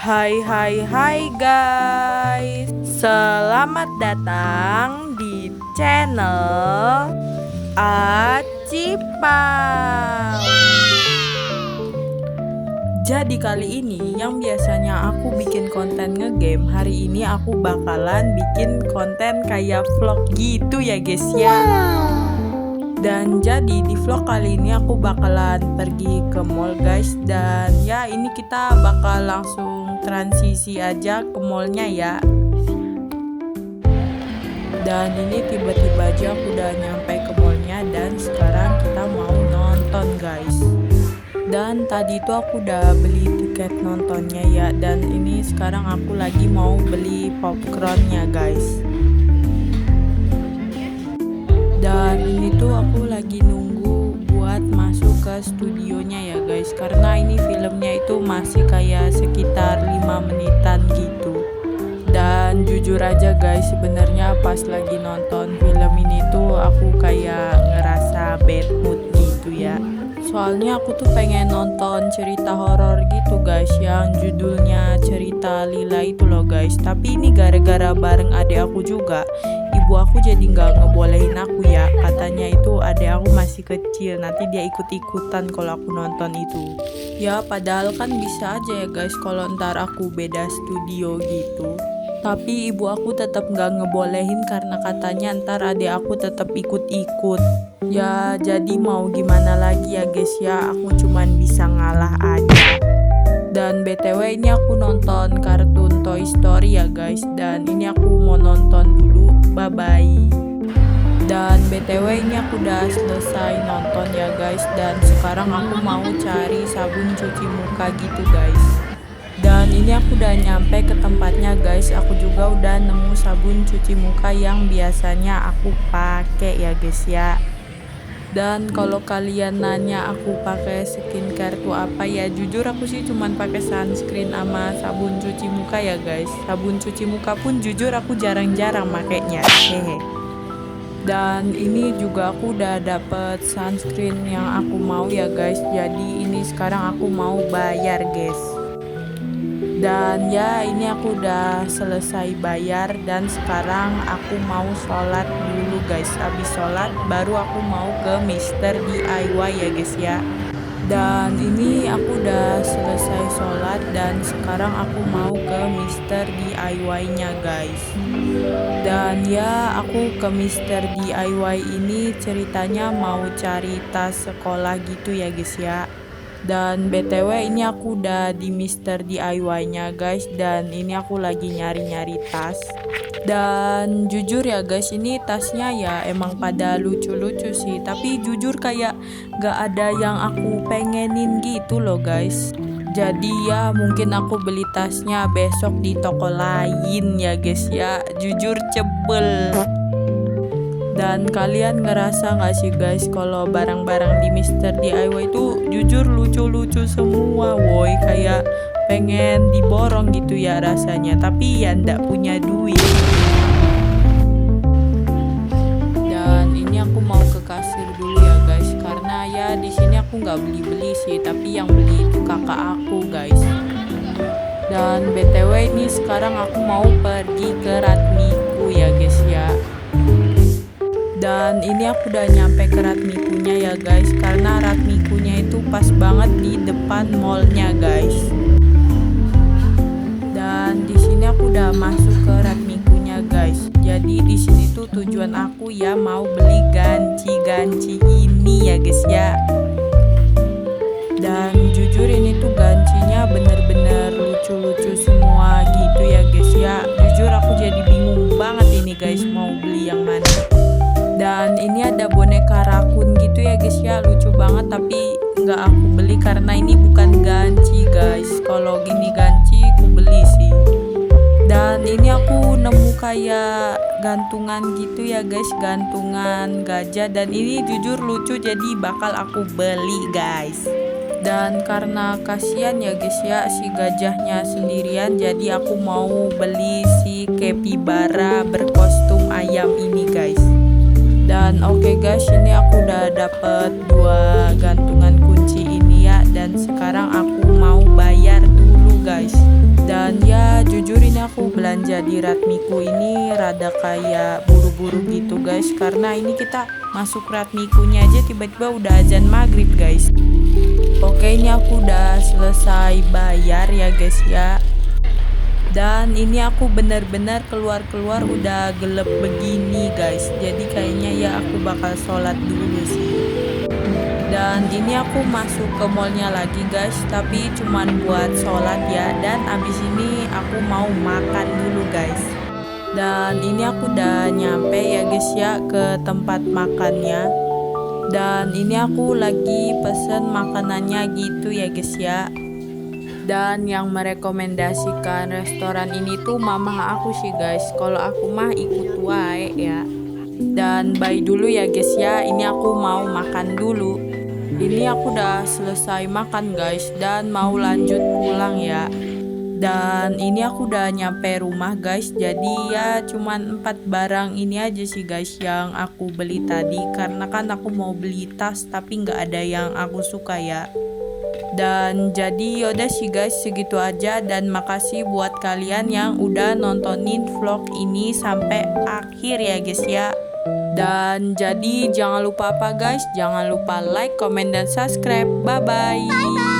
Hai hai hai guys, selamat datang di channel Acipau. Jadi kali ini yang biasanya aku bikin konten ngegame, hari ini aku bakalan bikin konten kayak vlog gitu ya guys ya. Dan jadi di vlog kali ini aku bakalan pergi ke mall guys. Dan ya ini kita bakal langsung transisi aja ke mallnya ya. Dan ini tiba-tiba aja aku udah nyampe ke mallnya. Dan sekarang kita mau nonton guys. Dan tadi itu aku udah beli tiket nontonnya ya. Dan ini sekarang aku lagi mau beli popcornnya guys. Dan ini tuh aku lagi nunggu buat masuk ke studionya ya guys. Karena ini filmnya itu masih kayak sekitar 5 menitan gitu. Dan jujur aja guys, sebenarnya pas lagi nonton film ini tuh aku kayak ngerasa bad mood gitu ya. Soalnya aku tuh pengen nonton cerita horor gitu guys, yang judulnya Cerita Lila itu loh guys. Tapi ini gara-gara bareng adik aku juga, ibu aku jadi nggak ngebolehin aku ya. Katanya itu adik aku masih kecil, nanti dia ikut-ikutan kalau aku nonton itu. Ya padahal kan bisa aja ya guys kalau ntar aku beda studio gitu. Tapi ibu aku tetap nggak ngebolehin karena katanya ntar adik aku tetap ikut-ikut. Ya jadi mau gimana lagi ya guys ya, aku cuman bisa ngalah aja. Dan BTW ini aku nonton kartun Toy Story ya guys. Dan ini aku mau nonton dulu, bye bye. Dan BTW ini aku udah selesai nonton ya guys. Dan sekarang aku mau cari sabun cuci muka gitu guys. Dan ini aku udah nyampe ke tempatnya guys. Aku juga udah nemu sabun cuci muka yang biasanya aku pakai ya guys ya. Dan kalau kalian nanya aku pakai skincare tuh apa ya, jujur aku sih cuman pakai sunscreen sama sabun cuci muka ya guys. Sabun cuci muka pun jujur aku jarang-jarang makainya. Hehe. Dan ini juga aku udah dapet sunscreen yang aku mau ya guys. Jadi ini sekarang aku mau bayar guys. Dan ya ini aku udah selesai bayar dan sekarang aku mau sholat dulu guys. Habis sholat baru aku mau ke Mr. DIY ya guys ya. Dan ini aku udah selesai sholat dan sekarang aku mau ke Mr. DIY nya guys. Dan ya aku ke Mr. DIY ini ceritanya mau cari tas sekolah gitu ya guys ya. Dan BTW ini aku udah di Mr. DIY nya guys. Dan ini aku lagi nyari-nyari tas. Dan jujur ya guys, ini tasnya ya emang pada lucu-lucu sih. Tapi jujur kayak gak ada yang aku pengenin gitu loh guys. Jadi ya mungkin aku beli tasnya besok di toko lain ya guys ya. Jujur cebel. Dan kalian ngerasa gak sih guys kalau barang-barang di Mr. DIY itu jujur lucu-lucu semua woy. Kayak pengen diborong gitu ya rasanya, tapi ya ndak punya duit. Dan ini aku mau ke kasir dulu ya guys, karena ya di sini aku nggak beli-beli sih, tapi yang beli itu kakak aku guys. Dan BTW ini sekarang aku mau pergi ke Ratmiku ya guys ya. Dan ini aku udah nyampe ke Ratmikunya ya guys, karena Ratmikunya itu pas banget di depan mallnya guys. Dan di sini aku udah masuk ke Ratmikunya guys. Jadi di sini tuh tujuan aku ya mau beli ganci-ganci ini ya guys ya. Dan jujur ini tuh gancinya bener-bener lucu-lucu semua gitu ya guys ya. Jujur aku jadi bingung banget ini guys mau beli yang mana. Dan ini ada boneka rakun gitu ya guys ya, lucu banget tapi nggak aku beli karena ini bukan ganci guys. Kalau gini ganci aku beli sih. Dan ini aku nemu kayak gantungan gitu ya guys, gantungan gajah. Dan ini jujur lucu jadi bakal aku beli guys. Dan karena kasihan ya guys ya si gajahnya sendirian, jadi aku mau beli si capybara berkostum ayam ini guys. Dan oke guys, ini aku udah dapet 2 gantungan kunci ini ya. Dan sekarang aku mau bayar dulu guys. Dan jadi Ratmiku ini rada kayak buru-buru gitu guys, karena ini kita masuk Ratmikunya aja tiba-tiba udah azan maghrib guys. Oke, ini aku udah selesai bayar ya guys ya. Dan ini aku bener-bener keluar-keluar udah gelap begini guys. Jadi kayaknya ya aku bakal sholat dulu sih. Dan ini aku masuk ke mallnya lagi guys, tapi cuman buat sholat ya. Dan abis ini aku mau makan dulu guys. Dan ini aku udah nyampe ya guys ya ke tempat makannya. Dan ini aku lagi pesen makanannya gitu ya guys ya. Dan yang merekomendasikan restoran ini tuh mama aku sih guys. Kalau aku mah ikut wae ya. Dan bye dulu ya guys ya. Ini aku mau makan dulu. Ini aku udah selesai makan guys dan mau lanjut pulang ya. Dan ini aku udah nyampe rumah guys. Jadi ya cuman 4 barang ini aja sih guys yang aku beli tadi. Karena kan aku mau beli tas tapi nggak ada yang aku suka ya. Dan jadi yaudah sih guys, segitu aja. Dan makasih buat kalian yang udah nontonin vlog ini sampai akhir ya guys ya. Dan jadi jangan lupa apa guys, jangan lupa like, comment, dan subscribe. Bye bye.